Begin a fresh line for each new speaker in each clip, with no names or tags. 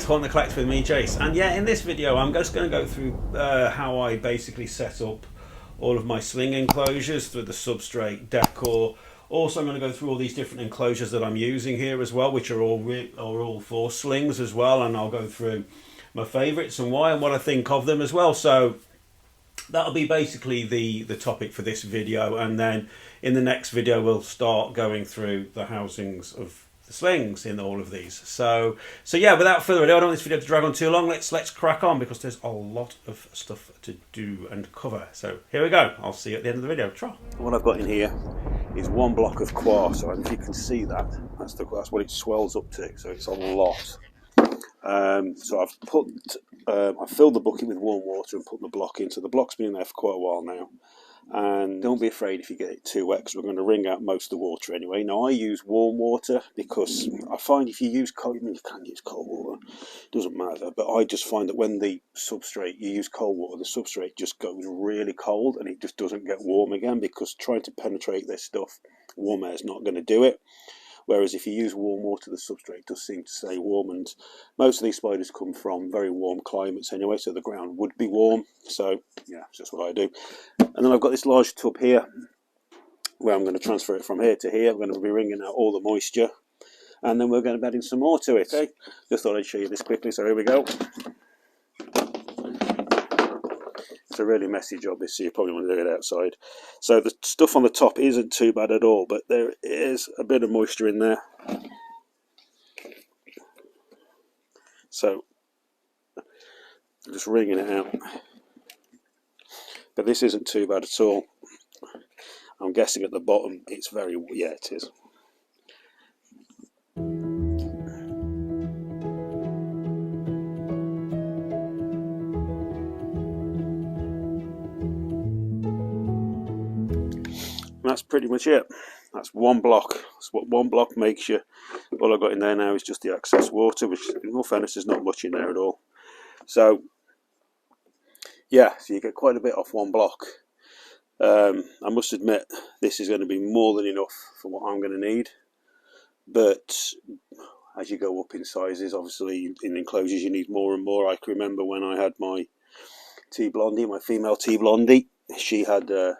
to Hunt the Collect with me, Jace. And yeah, in this video I'm just going to go through how I basically set up all of my sling enclosures through the substrate, decor. Also I'm going to go through all these different enclosures that I'm using here as well, which are all for slings as well, and I'll go through my favourites and why and what I think of them as well. So that'll be basically the topic for this video, and then in the next video we'll start going through the housings of the slings in all of these. So yeah, without further ado, I don't want this video to drag on too long. Let's crack on, because there's a lot of stuff to do and cover. So here we go. I'll see you at the end of the video. Try. What I've got in here is one block of quartz. So if you can see that, that's what it swells up to. So it's a lot. So I've filled the bucket with warm water and put the block in. So the block's been there for quite a while now. And don't be afraid if you get it too wet, because we're going to wring out most of the water anyway. Now I use warm water because I find if you use cold, you can use cold water, it doesn't matter. But I just find that when the substrate, you use cold water, the substrate just goes really cold and it just doesn't get warm again, because trying to penetrate this stuff, warm air is not going to do it. Whereas if you use warm water, the substrate does seem to stay warm, and most of these spiders come from very warm climates anyway, so the ground would be warm. So yeah, it's just what I do. And then I've got this large tub here where I'm going to transfer it from here to here. I'm going to be wringing out all the moisture, and then we're going to be adding some more to it. Okay, just thought I'd show you this quickly. So here we go. It's a really messy job this, so you probably want to do it outside. So the stuff on the top isn't too bad at all, but there is a bit of moisture in there. So I'm just wringing it out. But this isn't too bad at all. I'm guessing at the bottom it's very, yeah, it is. And that's pretty much it. That's one block. That's what one block makes you. All I've got in there now is just the excess water, which in all fairness is not much in there at all. So yeah, so you get quite a bit off one block. I must admit, this is going to be more than enough for what I'm going to need. But as you go up in sizes, obviously in enclosures you need more and more. I can remember when I had my tea blondie, my female tea blondie, she had a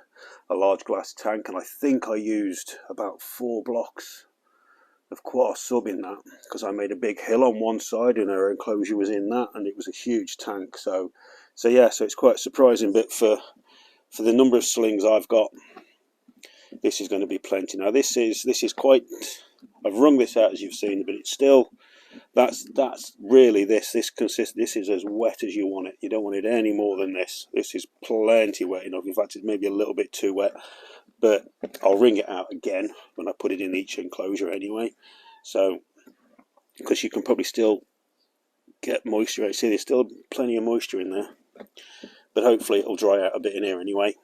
large glass tank, and I think I used about 4 blocks of quartz sub in that, because I made a big hill on one side and her enclosure was in that, and it was a huge tank. So yeah, so it's quite a surprising bit for the number of slings I've got. This is going to be plenty. Now this is quite, I've wrung this out as you've seen, but it's still, that's really this is as wet as you want it. You don't want it any more than this. This is plenty wet enough. In fact, it's maybe a little bit too wet, but I'll wring it out again when I put it in each enclosure anyway. So, because you can probably still get moisture. See, there's still plenty of moisture in there, but hopefully it'll dry out a bit in here anyway,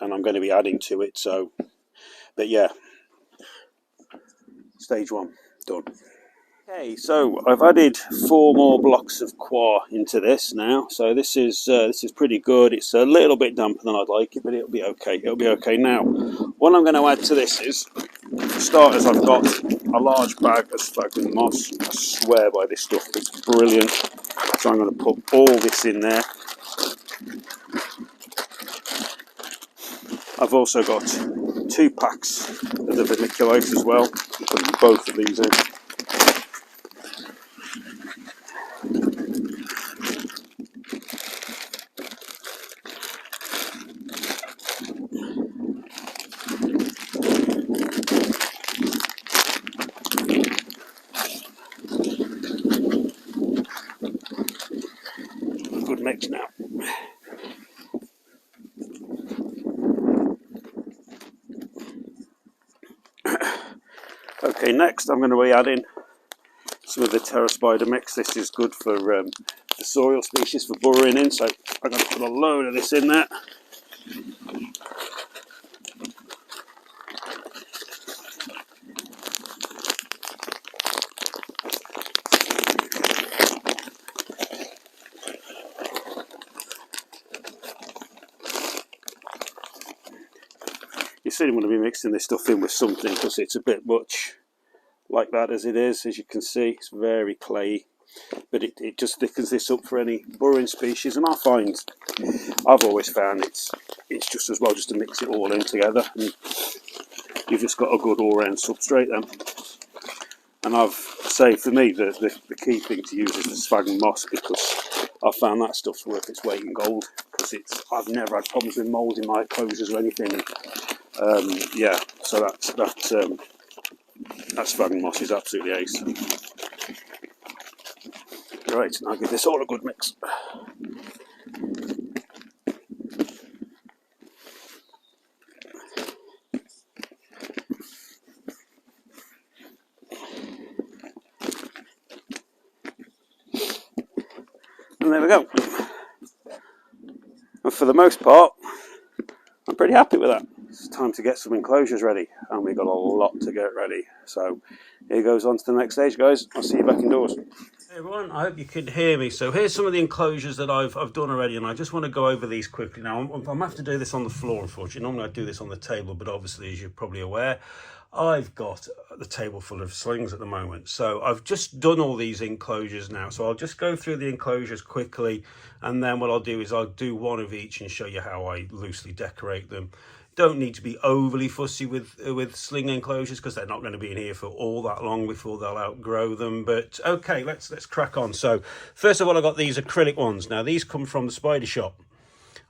and I'm going to be adding to it. So, but yeah, stage 1 done. Okay, so I've added 4 more blocks of quartz into this now. So this is pretty good. It's a little bit damper than I'd like it, but it'll be okay. It'll be okay. Now, what I'm going to add to this is, for starters, I've got a large bag of sphagnum moss. I swear by this stuff. It's brilliant. So I'm going to put all this in there. I've also got 2 packs of the vermiculite as well. I'm putting both of these in. Good mix now. Okay, next I'm going to be adding some of the Terra Spider mix. This is good for the soil species for burrowing in, so I'm going to put a load of this in there. You see, I'm going to be mixing this stuff in with something, because it's a bit much like that as it is. As you can see, it's very clayey. but it just thickens this up for any burrowing species. And I've always found it's just as well just to mix it all in together, and you've just got a good all-round substrate then. And for me, the key thing to use is the sphagnum moss, because I've found that stuff's worth its weight in gold, because I've never had problems with mould in my enclosures or anything. Yeah, so that sphagnum moss is absolutely ace. Right, now I'll give this all a good mix. And there we go. And for the most part, I'm pretty happy with that. It's time to get some enclosures ready, and we've got a lot to get ready. So here goes on to the next stage, guys. I'll see you back indoors. Hey everyone, I hope you can hear me. So here's some of the enclosures that I've done already, and I just want to go over these quickly. Now I'm going to have to do this on the floor, unfortunately. Normally I do this on the table, but obviously, as you're probably aware, I've got the table full of slings at the moment. So I've just done all these enclosures now. So I'll just go through the enclosures quickly, and then what I'll do is I'll do one of each and show you how I loosely decorate them. Don't need to be overly fussy with sling enclosures, because they're not going to be in here for all that long before they'll outgrow them. But okay, let's crack on. So first of all, I got these acrylic ones. Now these come from the Spider Shop.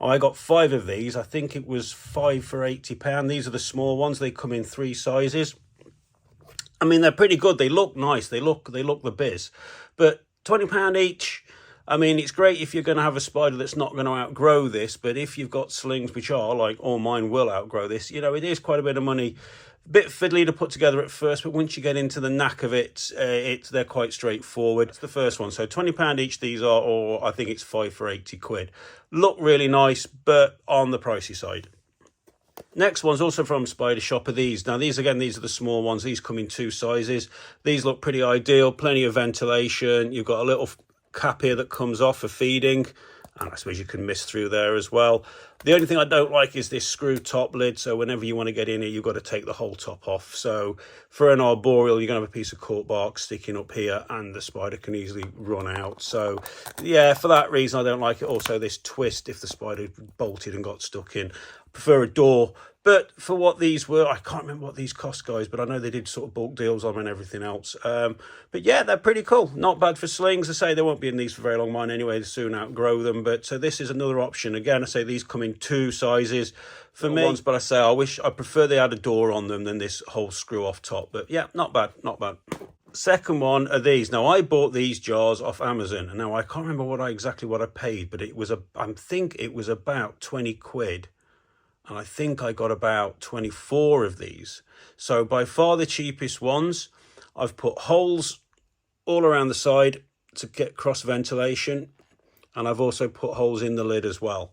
I got 5 of these. I think it was 5 for £80. These are the small ones. They come in 3 sizes. I mean, they're pretty good. They look nice. They look the biz. But £20 each. I mean, it's great if you're going to have a spider that's not going to outgrow this, but if you've got slings, which are, like all mine will outgrow this, you know, it is quite a bit of money. A bit fiddly to put together at first, but once you get into the knack of it, they're quite straightforward. It's the first one. So £20 each these are, or I think it's 5 for £80. Look really nice, but on the pricey side. Next one's also from Spider Shop are these. Now these, again, these are the small ones. These come in 2 sizes. These look pretty ideal, plenty of ventilation. You've got a little cap here that comes off for feeding, and I suppose you can mist through there as well. The only thing I don't like is this screw top lid, so whenever you want to get in here, you've got to take the whole top off. So for an arboreal, you're going to have a piece of cork bark sticking up here, and the spider can easily run out. So yeah, for that reason I don't like it. Also this twist, if the spider bolted and got stuck in, I prefer a door. But for what these were, I can't remember what these cost, guys, but I know they did sort of bulk deals on them and everything else. But yeah, they're pretty cool. Not bad for slings. I say they won't be in these for very long, mine anyway. They soon outgrow them. But so this is another option. Again, I say these come in 2 sizes for me. But I say I prefer they had a door on them than this whole screw off top. But yeah, not bad, not bad. Second one are these. Now I bought these jars off Amazon, and now I can't remember exactly what I paid, but it was I think it was about 20 quid. And I think I got about 24 of these. So by far the cheapest ones. I've put holes all around the side to get cross ventilation. And I've also put holes in the lid as well.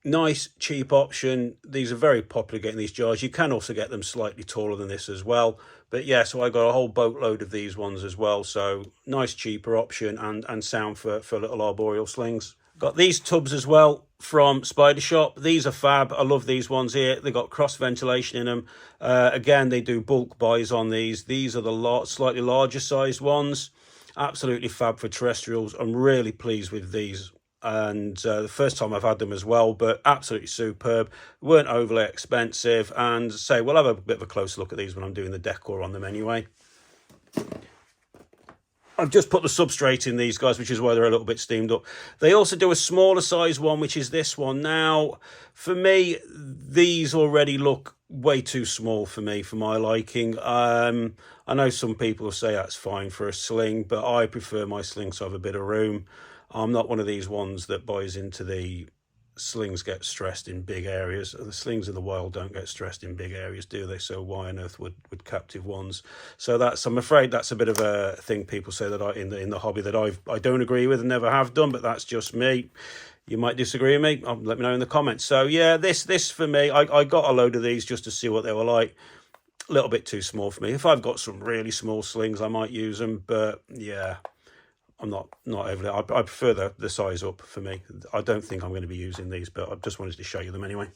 Nice, cheap option. These are very popular getting these jars. You can also get them slightly taller than this as well. But yeah, so I got a whole boatload of these ones as well. So nice, cheaper option, and sound for little arboreal slings. Got these tubs as well from Spider Shop. These are fab. I love these ones here. They've got cross ventilation in them. Again, they do bulk buys on these. These are the slightly larger sized ones. Absolutely fab for terrestrials. I'm really pleased with these. And the first time I've had them as well, but absolutely superb. Weren't overly expensive. And say, we'll have a bit of a closer look at these when I'm doing the decor on them anyway. I've just put the substrate in these guys, which is why they're a little bit steamed up. They also do a smaller size one, which is this one. Now, for me, these already look way too small for me, for my liking. I know some people say that's fine for a sling, but I prefer my slings to have a bit of room. I'm not one of these ones that buys into the slings get stressed in big areas. The slings in the wild don't get stressed in big areas, do they? So why on earth would captive ones? So I'm afraid that's a bit of a thing people say that in the hobby that I don't agree with and never have done, but that's just me. You might disagree with me. Let me know in the comments. So yeah, this for me, I got a load of these just to see what they were like. A little bit too small for me. If I've got some really small slings, I might use them, but yeah, I'm not overly. I prefer the size up for me. I don't think I'm going to be using these, but I just wanted to show you them anyway.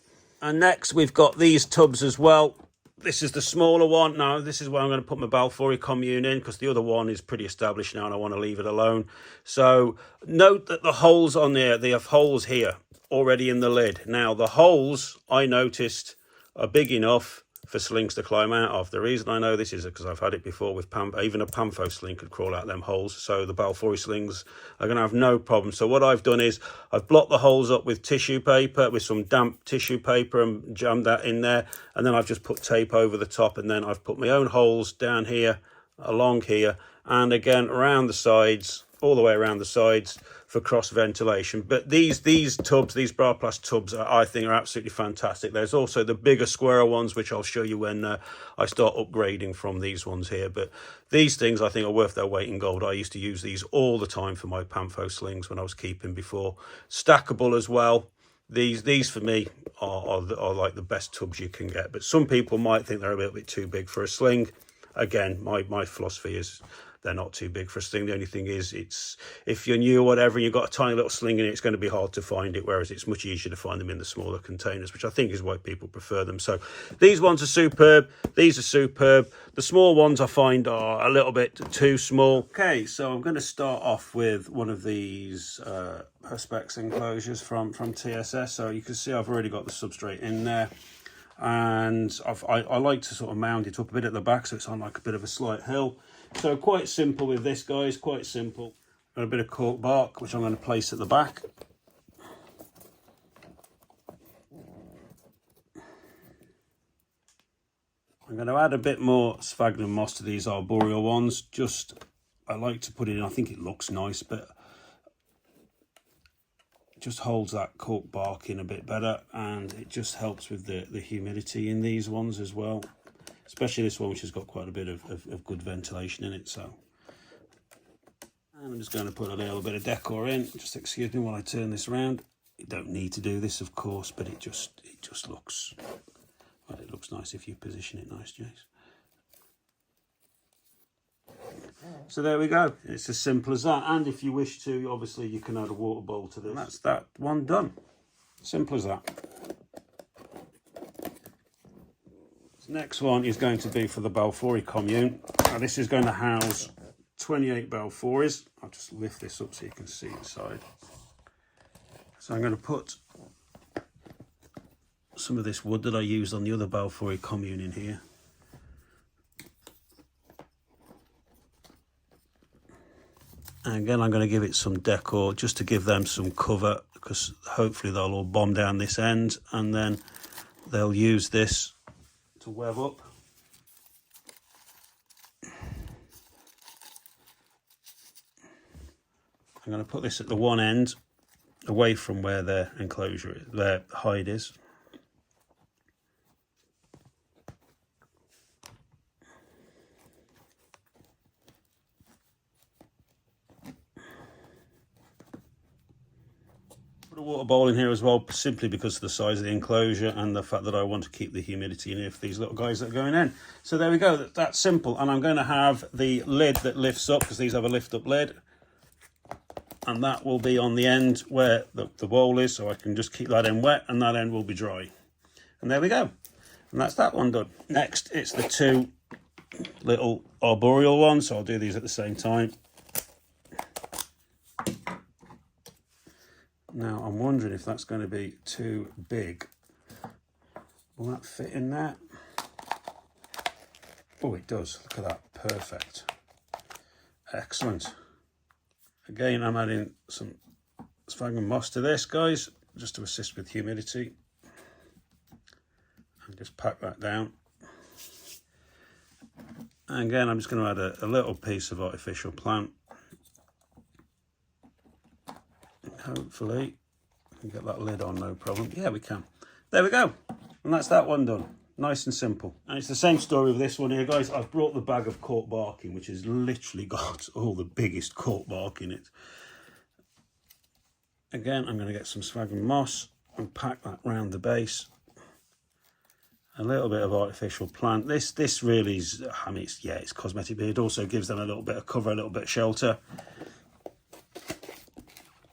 And next we've got these tubs as well. This is the smaller one. Now, this is where I'm going to put my Balfour commune in, because the other one is pretty established now and I want to leave it alone. So note that the holes on there, they have holes here already in the lid. Now, the holes I noticed are big enough for slings to climb out of. The reason I know this is because I've had it before with even a Pamfo sling could crawl out them holes. So the Balfour slings are going to have no problem. So what I've done is I've blocked the holes up with tissue paper, with some damp tissue paper, and jammed that in there. And then I've just put tape over the top, and then I've put my own holes down here, along here, and again around the sides, all the way around the sides, for cross ventilation. But these tubs, these Braplast tubs, I think are absolutely fantastic. There's also the bigger square ones, which I'll show you when I start upgrading from these ones here. But these things I think are worth their weight in gold. I used to use these all the time for my Pamfo slings when I was keeping before. Stackable as well. These for me are like the best tubs you can get. But some people might think they're a little bit too big for a sling. Again, my philosophy is they're not too big for a sling. The only thing is, it's if you're new or whatever and you've got a tiny little sling in it, it's going to be hard to find it, whereas it's much easier to find them in the smaller containers, which I think is why people prefer them. So these ones are superb. These are superb. The small ones I find are a little bit too small. Okay, so I'm going to start off with one of these Perspex enclosures from TSS. So you can see I've already got the substrate in there. And I like to sort of mount it up a bit at the back, so it's on like a bit of a slight hill. So quite simple with this, guys, quite simple. Got a bit of cork bark, which I'm going to place at the back. I'm going to add a bit more sphagnum moss to these arboreal ones. I like to put it in, I think it looks nice, but it just holds that cork bark in a bit better, and it just helps with the humidity in these ones as well. Especially this one, which has got quite a bit of good ventilation in it. So, and I'm just going to put a little bit of decor in. Just excuse me while I turn this around. You don't need to do this, of course, but it just looks, well, it looks nice if you position it nice, Jace. So there we go. It's as simple as that. And if you wish to, obviously you can add a water bowl to this. And that's that one done. Simple as that. Next one is going to be for the Balfour commune. Now this is going to house 28 Balfours. I'll just lift this up so you can see inside. So I'm going to put some of this wood that I used on the other Balfour commune in here. And again, I'm going to give it some decor just to give them some cover, because hopefully they'll all bomb down this end, and then they'll use this to web up. I'm going to put this at the one end, away from where their enclosure is, their hide is. Put a water bowl in here as well, simply because of the size of the enclosure and the fact that I want to keep the humidity in here for these little guys that are going in. So there we go, that's simple. And I'm going to have the lid that lifts up, because these have a lift up lid. And that will be on the end where the bowl is, so I can just keep that end wet and that end will be dry. And there we go. And that's that one done. Next, it's the two little arboreal ones, so I'll do these at the same time. Now, I'm wondering if that's going to be too big. Will that fit in there? Oh, it does. Look at that. Perfect. Excellent. Again, I'm adding some sphagnum moss to this, guys, just to assist with humidity. And just pack that down. And again, I'm just going to add a little piece of artificial plant. Hopefully, we can get that lid on, no problem. Yeah, we can. There we go. And that's that one done. Nice and simple. And it's the same story with this one here, guys. I've brought the bag of cork bark in, which has literally got all the biggest cork bark in it. Again, I'm going to get some sphagnum moss and pack that round the base. A little bit of artificial plant. This really is, I mean, it's cosmetic, but it also gives them a little bit of cover, a little bit of shelter.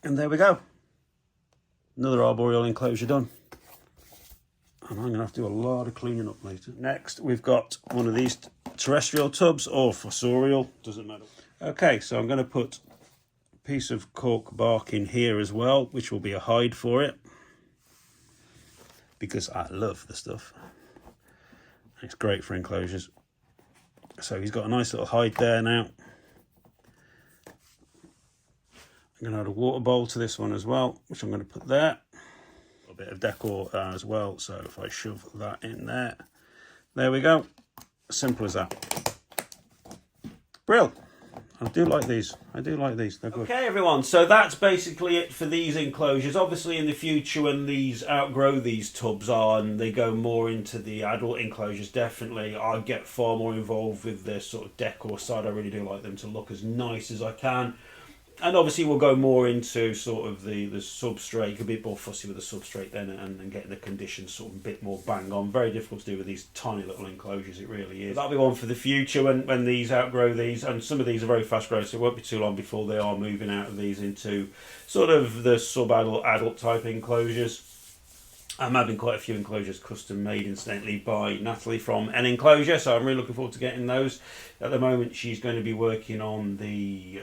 And there we go. Another arboreal enclosure done. and I'm going to have to do a lot of cleaning up later. Next, we've got one of these terrestrial tubs, or fossorial, doesn't matter. Okay, so I'm going to put a piece of cork bark in here as well, which will be a hide for it, because I love the stuff. It's great for enclosures. So he's got a nice little hide there now. I'm going to add a water bowl to this one as well, which I'm going to put there. A bit of decor as well, so if I shove that in there, there we go. Simple as that. Brill. I do like these. I do like these. They're good. Okay, everyone. So that's basically it for these enclosures. Obviously, in the future, when these outgrow these tubs and they go more into the adult enclosures, definitely I get far more involved with the sort of decor side. I really do like them to look as nice as I can. And obviously we'll go more into sort of the substrate, a bit more fussy with the substrate then, and getting the conditions sort of a bit more bang on. Very difficult to do with these tiny little enclosures, it really is. But that'll be one for the future when these outgrow these, and some of these are very fast growing, so it won't be too long before they are moving out of these into sort of the sub-adult, adult type enclosures. I'm having quite a few enclosures custom made, incidentally, by Natalie from An Enclosure, so I'm really looking forward to getting those. At the moment, she's going to be working on the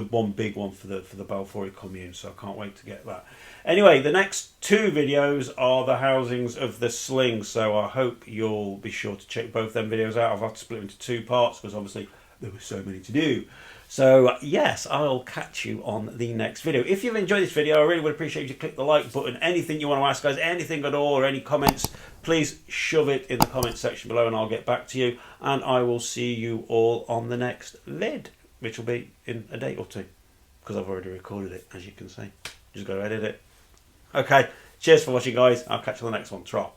one big one for the Balfouri commune, so I can't wait to get that. Anyway, the next two videos are the housings of the Slings, so I hope you'll be sure to check both them videos out. I've had to split them into two parts because obviously there were so many to do. So yes, I'll catch you on the next video. If you've enjoyed this video, I really would appreciate you to click the like button. Anything you want to ask, guys, anything at all, or any comments, please shove it in the comment section below and I'll get back to you. And I will see you all on the next vid, which will be in a day or two, because I've already recorded it, as you can see. Just got to edit it. Okay, cheers for watching, guys. I'll catch you on the next one. Trot.